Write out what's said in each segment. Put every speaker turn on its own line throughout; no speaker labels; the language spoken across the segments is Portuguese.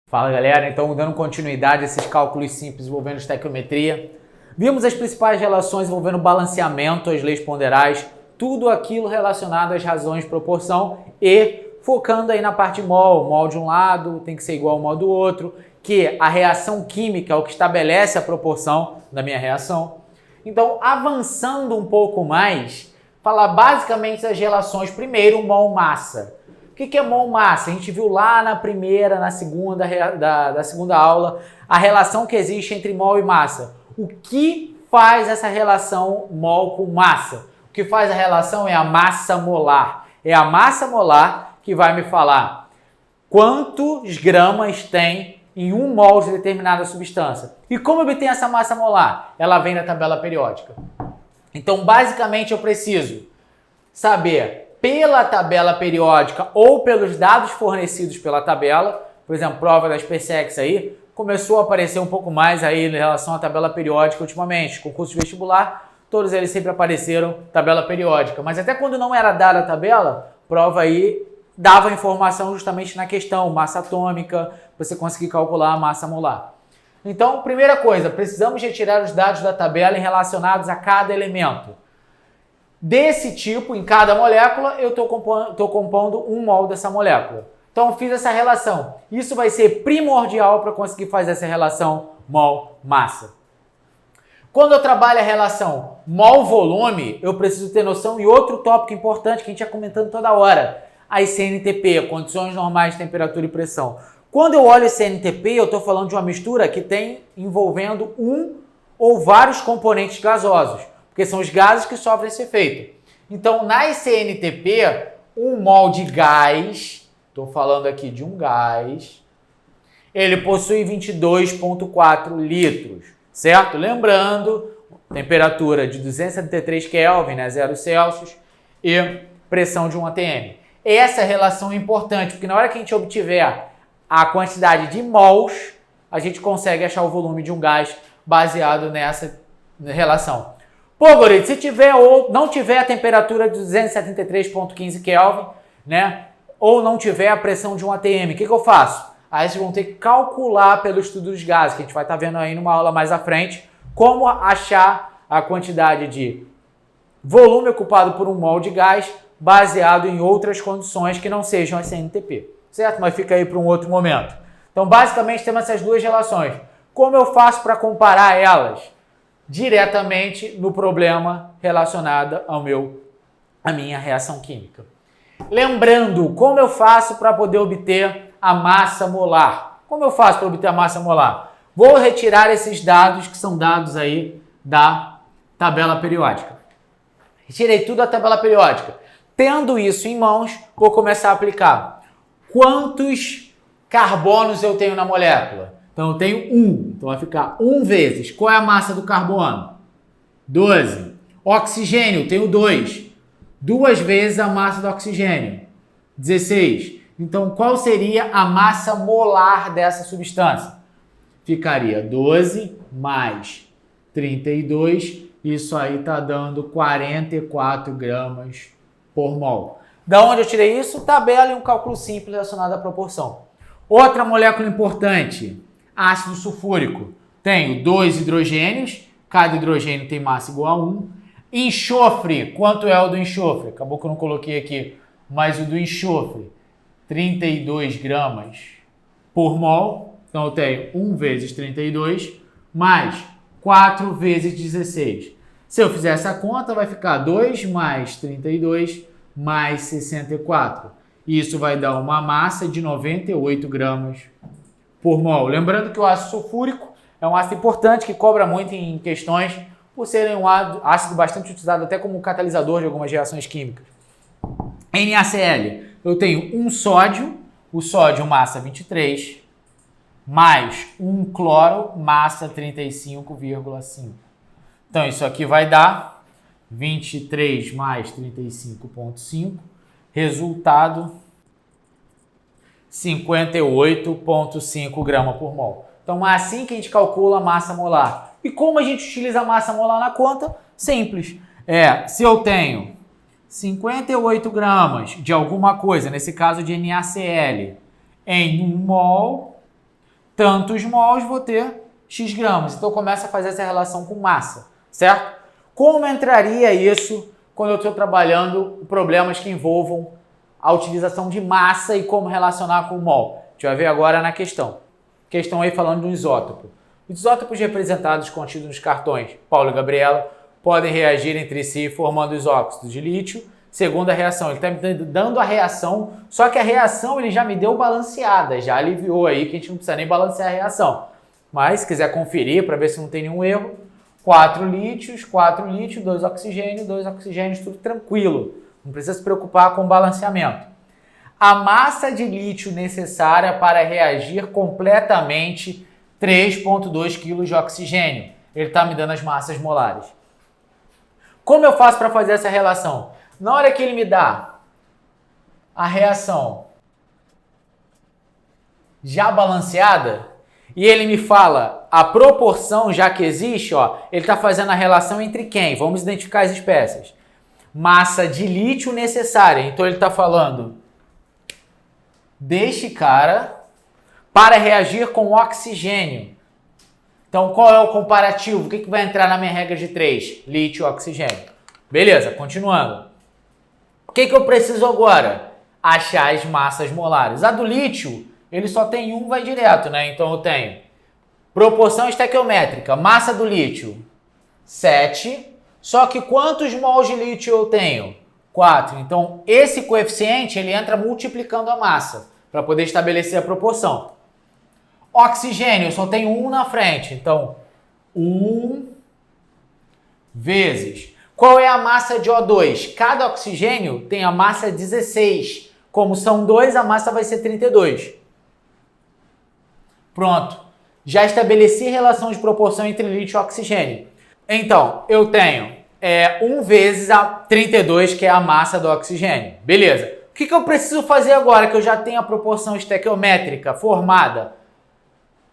Fala galera, então dando continuidade a esses cálculos simples envolvendo estequiometria, vimos as principais relações envolvendo balanceamento, as leis ponderais, tudo aquilo relacionado às razões de proporção e focando aí na parte mol de um lado tem que ser igual ao mol do outro, que a reação química é o que estabelece a proporção da minha reação. Então avançando um pouco mais, falar basicamente das relações, primeiro mol-massa. O que é mol-massa? A gente viu lá na primeira, na segunda, da segunda aula, a relação que existe entre mol e massa. O que faz essa relação mol com massa? O que faz a relação é a massa molar. É a massa molar que vai me falar quantos gramas tem em 1 mol de determinada substância. E como obter essa massa molar? Ela vem da tabela periódica. Então, basicamente, eu preciso saber pela tabela periódica ou pelos dados fornecidos pela tabela, por exemplo, prova das PSECs aí, começou a aparecer um pouco mais aí em relação à tabela periódica ultimamente, concurso de vestibular, todos eles sempre apareceram tabela periódica, mas até quando não era dada a tabela, prova aí dava informação justamente na questão, massa atômica, você conseguir calcular a massa molar. Então, primeira coisa, precisamos retirar os dados da tabela relacionados a cada elemento. Desse tipo, em cada molécula, eu estou compondo 1 mol dessa molécula. Então, fiz essa relação. Isso vai ser primordial para conseguir fazer essa relação mol-massa. Quando eu trabalho a relação mol-volume, eu preciso ter noção. E outro tópico importante que a gente está comentando toda hora, a CNTP, condições normais de temperatura e pressão. Quando eu olho CNTP, eu estou falando de uma mistura que tem envolvendo um ou vários componentes gasosos, porque são os gases que sofrem esse efeito. Então, na CNTP, 1 mol de gás, estou falando aqui de um gás, ele possui 22,4 litros, certo? Lembrando, temperatura de 273 Kelvin, né, 0 Celsius, e pressão de 1 atm. Essa relação é importante, porque na hora que a gente obtiver a quantidade de mols, a gente consegue achar o volume de um gás baseado nessa relação. Pô, Gorito, se tiver ou não tiver a temperatura de 273,15 Kelvin, né? Ou não tiver a pressão de 1 atm, o que eu faço? Aí vocês vão ter que calcular pelo estudo dos gases, que a gente vai estar vendo aí numa aula mais à frente, como achar a quantidade de volume ocupado por 1 mol de gás baseado em outras condições que não sejam a CNTP, certo? Mas fica aí para um outro momento. Então, basicamente, temos essas duas relações. Como eu faço para comparar elas? Diretamente no problema relacionado à minha reação química. Lembrando, como eu faço para poder obter a massa molar? Como eu faço para obter a massa molar? Vou retirar esses dados que são dados aí da tabela periódica. Retirei tudo da tabela periódica. Tendo isso em mãos, vou começar a aplicar. Quantos carbonos eu tenho na molécula? Então, eu tenho 1. Então, vai ficar 1 vezes. Qual é a massa do carbono? 12. Oxigênio, eu tenho 2. 2 vezes a massa do oxigênio. 16. Então, qual seria a massa molar dessa substância? Ficaria 12 mais 32. Isso aí está dando 44 gramas por mol. Da onde eu tirei isso? Tabela e um cálculo simples relacionado à proporção. Outra molécula importante. Ácido sulfúrico. Tenho 2 hidrogênios, cada hidrogênio tem massa igual a 1. Enxofre, quanto é o do enxofre? Acabou que eu não coloquei aqui, mas o do enxofre, 32 gramas por mol. Então eu tenho 1 vezes 32, mais 4 vezes 16. Se eu fizer essa conta, vai ficar 2 mais 32 mais 64. Isso vai dar uma massa de 98 gramas por mol. Lembrando que o ácido sulfúrico é um ácido importante que cobra muito em questões por serem um ácido bastante utilizado até como catalisador de algumas reações químicas. NaCl, eu tenho um sódio, o sódio massa 23, mais um cloro, massa 35,5. Então isso aqui vai dar 23 mais 35,5, resultado 58,5 gramas por mol. Então é assim que a gente calcula a massa molar. E como a gente utiliza a massa molar na conta? Simples. Se eu tenho 58 gramas de alguma coisa, nesse caso de NaCl, em 1 mol, tantos mols, vou ter X gramas. Então, começa a fazer essa relação com massa, certo? Como entraria isso quando eu estou trabalhando problemas que envolvam a utilização de massa e como relacionar com o mol? A gente vai ver agora na questão. Questão aí falando de um isótopo. Os isótopos representados contidos nos cartões Paulo e Gabriela podem reagir entre si formando os óxidos de lítio. Segunda reação, ele está me dando a reação, só que a reação ele já me deu balanceada, já aliviou aí que a gente não precisa nem balancear a reação. Mas se quiser conferir para ver se não tem nenhum erro, 4 lítios, 2 oxigênios, tudo tranquilo. Não precisa se preocupar com o balanceamento. A massa de lítio necessária para reagir completamente 3,2 kg de oxigênio. Ele está me dando as massas molares. Como eu faço para fazer essa relação? Na hora que ele me dá a reação já balanceada e ele me fala a proporção já que existe, ó, ele está fazendo a relação entre quem? Vamos identificar as espécies. Massa de lítio necessária. Então ele está falando deste cara para reagir com oxigênio. Então qual é o comparativo? O que vai entrar na minha regra de 3? Lítio e oxigênio. Beleza, continuando. O que eu preciso agora? Achar as massas molares. A do lítio, ele só tem um, vai direto, né? Então eu tenho proporção estequiométrica, massa do lítio, 7. Só que quantos mols de lítio eu tenho? 4. Então esse coeficiente, ele entra multiplicando a massa, para poder estabelecer a proporção. Oxigênio, eu só tenho 1 na frente. Então, 1 vezes... Qual é a massa de O2? Cada oxigênio tem a massa 16. Como são 2, a massa vai ser 32. Pronto. Já estabeleci relação de proporção entre lítio e oxigênio. Então, eu tenho 1 vezes a 32, que é a massa do oxigênio. Beleza. O que eu preciso fazer agora que eu já tenho a proporção estequiométrica formada?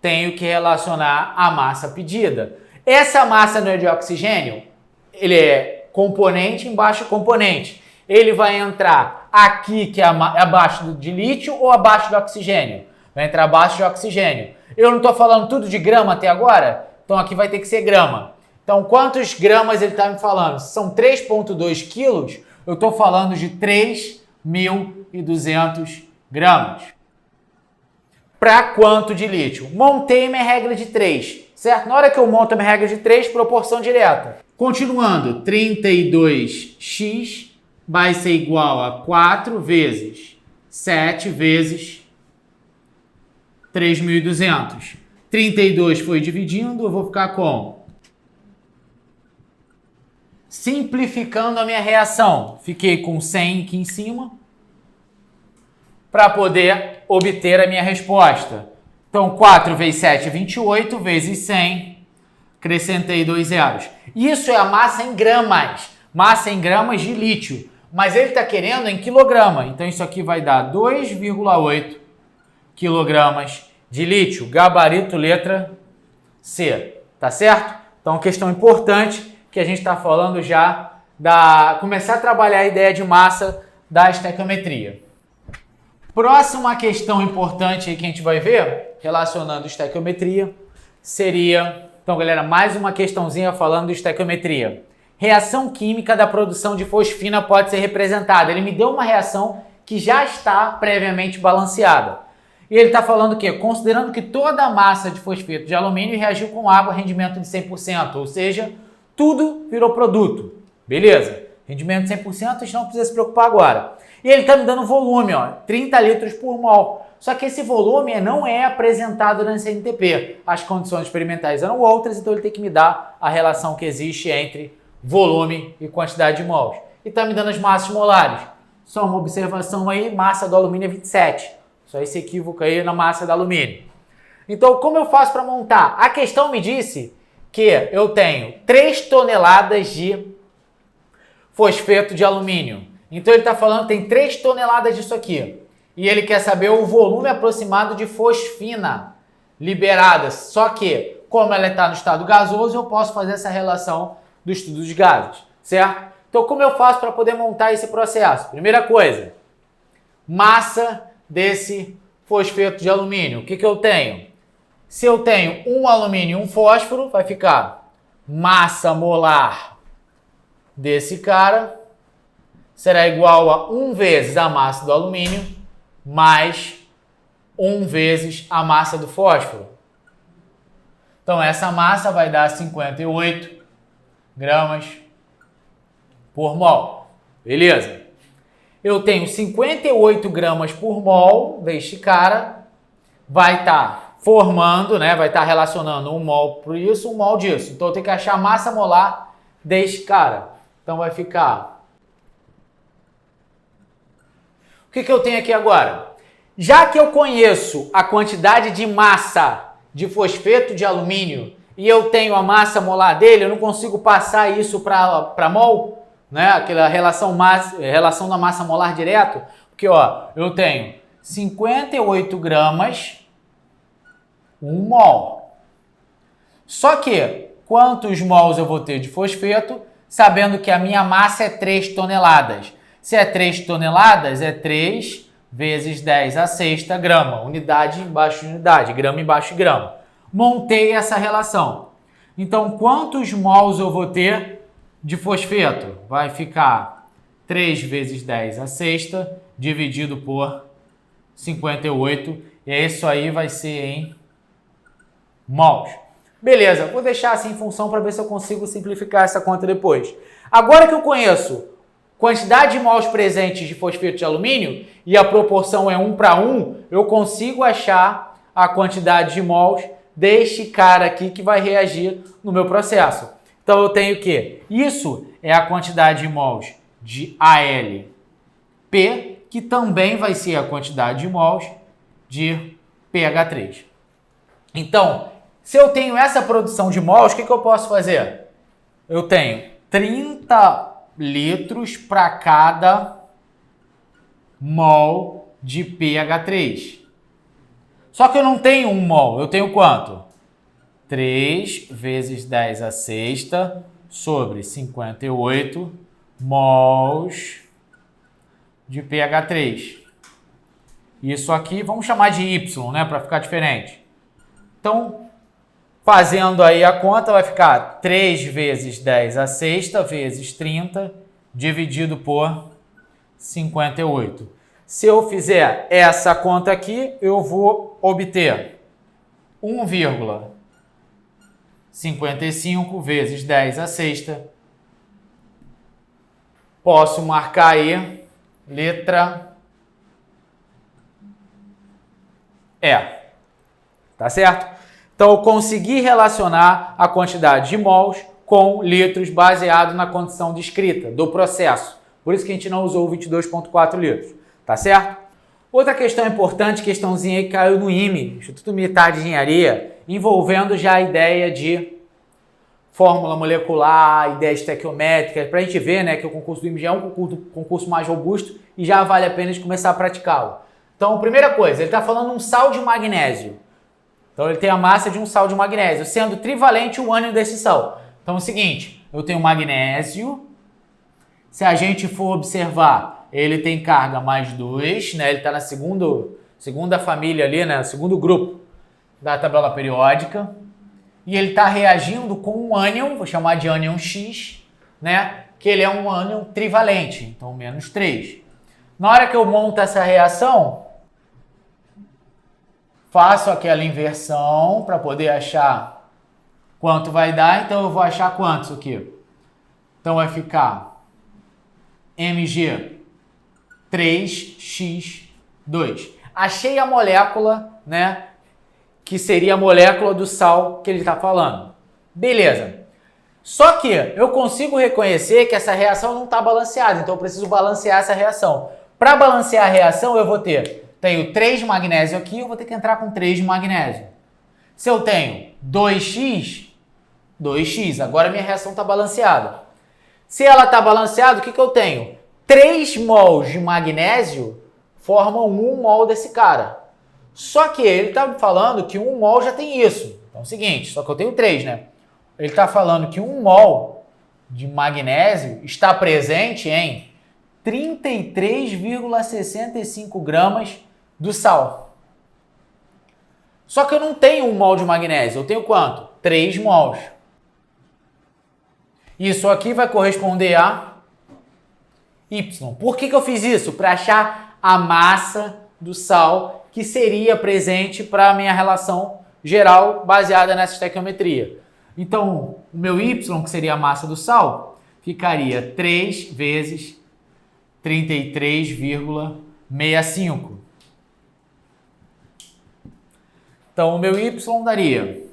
Tenho que relacionar a massa pedida. Essa massa não é de oxigênio? Ele é componente embaixo componente. Ele vai entrar aqui, que é abaixo de lítio, ou abaixo do oxigênio? Vai entrar abaixo de oxigênio. Eu não estou falando tudo de grama até agora? Então aqui vai ter que ser grama. Então quantos gramas ele está me falando? Se são 3,2 quilos, eu estou falando de 3.200 gramas. Para quanto de lítio? Montei minha regra de 3, certo? Na hora que eu monto a minha regra de 3, proporção direta. Continuando, 32x vai ser igual a 4 vezes 7 vezes 3.200. 32 foi dividindo, eu vou ficar com... Simplificando a minha reação, fiquei com 100 aqui em cima para poder obter a minha resposta. Então, 4 vezes 7, 28, vezes 100, acrescentei 2 zeros. Isso é a massa em gramas de lítio, mas ele está querendo em quilograma. Então, isso aqui vai dar 2,8 quilogramas de lítio, gabarito letra C, tá certo? Então, questão importante que a gente está falando já começar a trabalhar a ideia de massa da estequiometria. Próxima questão importante aí que a gente vai ver, relacionando estequiometria, seria... Então, galera, mais uma questãozinha falando de estequiometria. Reação química da produção de fosfina pode ser representada. Ele me deu uma reação que já está previamente balanceada. E ele está falando o quê? Considerando que toda a massa de fosfeto de alumínio reagiu com água a rendimento de 100%, ou seja, tudo virou produto. Beleza? Rendimento de 100%, a gente não precisa se preocupar agora. E ele está me dando volume, ó, 30 litros por mol. Só que esse volume não é apresentado na CNTP. As condições experimentais eram outras, então ele tem que me dar a relação que existe entre volume e quantidade de mols. E está me dando as massas molares. Só uma observação aí, massa do alumínio é 27. Só esse equívoco aí na massa do alumínio. Então, como eu faço para montar? A questão me disse que eu tenho 3 toneladas de fosfeto de alumínio. Então ele está falando que tem 3 toneladas disso aqui. E ele quer saber o volume aproximado de fosfina liberada. Só que, como ela está no estado gasoso, eu posso fazer essa relação do estudo dos gases, certo? Então, como eu faço para poder montar esse processo? Primeira coisa, massa desse fosfeto de alumínio. O que eu tenho? Se eu tenho um alumínio e um fósforo, vai ficar massa molar desse cara será igual a 1 vezes a massa do alumínio mais 1 vezes a massa do fósforo. Então, essa massa vai dar 58 gramas por mol. Beleza? Eu tenho 58 gramas por mol deste cara, vai estar formando, né? Vai estar relacionando um mol por isso, um mol disso. Então, eu tenho que achar a massa molar deste cara. Então, vai ficar... O que eu tenho aqui agora? Já que eu conheço a quantidade de massa de fosfeto de alumínio e eu tenho a massa molar dele, eu não consigo passar isso para mol, né? Aquela relação da massa molar direto, porque ó, eu tenho 58 gramas, 1 mol. Só que quantos mols eu vou ter de fosfeto, sabendo que a minha massa é 3 toneladas. Se é 3 toneladas, é 3 vezes 10 a sexta grama. Unidade embaixo de unidade, grama embaixo de grama. Montei essa relação. Então, quantos mols eu vou ter de fosfeto? Vai ficar 3 vezes 10 a sexta, dividido por 58. E isso aí vai ser em mols. Beleza, vou deixar assim em função para ver se eu consigo simplificar essa conta depois. Agora que eu conheço quantidade de mols presentes de fosfeto de alumínio e a proporção é 1 para 1, eu consigo achar a quantidade de mols deste cara aqui que vai reagir no meu processo. Então eu tenho que isso é a quantidade de mols de AlP, que também vai ser a quantidade de mols de PH3. Então, se eu tenho essa produção de mols, o que eu posso fazer? Eu tenho 30 litros para cada mol de PH3. Só que eu não tenho 1 mol, eu tenho quanto? 3 vezes 10 a sexta sobre 58 mols de PH3. Isso aqui, vamos chamar de Y, né, para ficar diferente. Então, fazendo aí a conta, vai ficar 3 vezes 10 a sexta vezes 30 dividido por 58. Se eu fizer essa conta aqui, eu vou obter 1,55 vezes 10 a sexta. Posso marcar aí letra E. Tá certo? Então, eu consegui relacionar a quantidade de mols com litros baseado na condição descrita do processo. Por isso que a gente não usou 22,4 litros. Tá certo? Outra questão importante, questãozinha aí que caiu no IME, Instituto Militar de Engenharia, envolvendo já a ideia de fórmula molecular, ideias estequiométricas, para a gente ver, né, que o concurso do IME já é um concurso mais robusto e já vale a pena de começar a praticá-lo. Então, primeira coisa, ele está falando um sal de magnésio. Então, ele tem a massa de um sal de magnésio, sendo trivalente o ânion desse sal. Então, é o seguinte, eu tenho magnésio, se a gente for observar, ele tem carga mais 2, né? Ele está na segunda família ali, né? Segundo grupo da tabela periódica. E ele está reagindo com um ânion, vou chamar de ânion X, né? Que ele é um ânion trivalente, então menos 3. Na hora que eu monto essa reação, faço aquela inversão para poder achar quanto vai dar. Então eu vou achar quantos aqui? Então vai ficar Mg 3x2. Achei a molécula, né? Que seria a molécula do sal que ele está falando. Beleza. Só que eu consigo reconhecer que essa reação não está balanceada, então eu preciso balancear essa reação. Para balancear a reação, eu vou tenho 3 de magnésio aqui, eu vou ter que entrar com 3 de magnésio. Se eu tenho 2x, agora minha reação está balanceada. Se ela está balanceada, o que eu tenho? 3 mols de magnésio formam 1 mol desse cara. Só que ele está falando que 1 mol já tem isso. Então é o seguinte, só que eu tenho 3, né? Ele está falando que 1 mol de magnésio está presente em 33,65 gramas do sal. Só que eu não tenho 1 mol de magnésio, eu tenho quanto? 3 mols. Isso aqui vai corresponder a Y. Por que eu fiz isso? Para achar a massa do sal que seria presente para a minha relação geral baseada nessa estequiometria. Então, o meu Y, que seria a massa do sal, ficaria 3 vezes 33,65. Então, o meu Y daria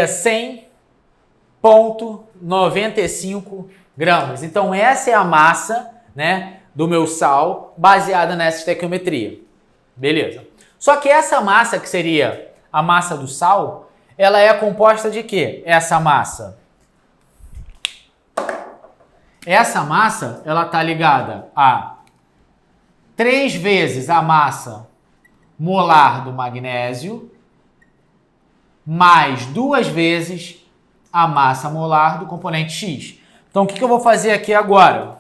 100,95 gramas. Então, essa é a massa, né, do meu sal baseada nessa estequiometria. Beleza. Só que essa massa, que seria a massa do sal, ela é composta de quê? Essa massa, ela está ligada a 3 vezes a massa molar do magnésio, mais 2 vezes a massa molar do componente X. Então, o que eu vou fazer aqui agora?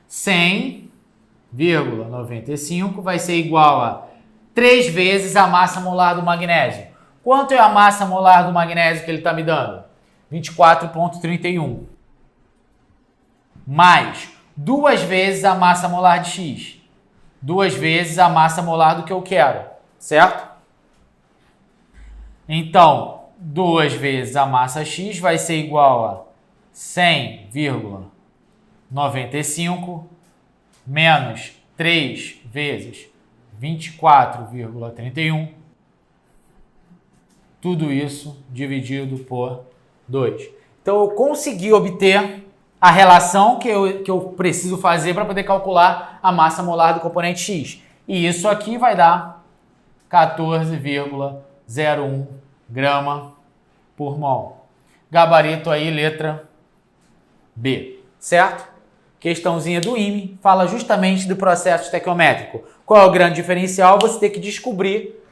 100,95 vai ser igual a 3 vezes a massa molar do magnésio. Quanto é a massa molar do magnésio que ele está me dando? 24,31. Mais 2 vezes a massa molar de X. 2 vezes a massa molar do que eu quero, certo? Então, 2 vezes a massa X vai ser igual a 100,95 menos 3 vezes 24,31. Tudo isso dividido por 2. Então, eu consegui obter a relação que eu preciso fazer para poder calcular a massa molar do componente X. E isso aqui vai dar 14,01 grama por mol. Gabarito aí, letra B, certo? Questãozinha do IME fala justamente do processo estequiométrico. Qual é o grande diferencial? Você tem que descobrir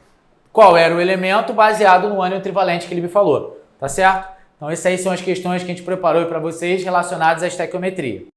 qual era o elemento baseado no ânion trivalente que ele me falou, tá certo? Então essas aí são as questões que a gente preparou para vocês relacionadas à estequiometria.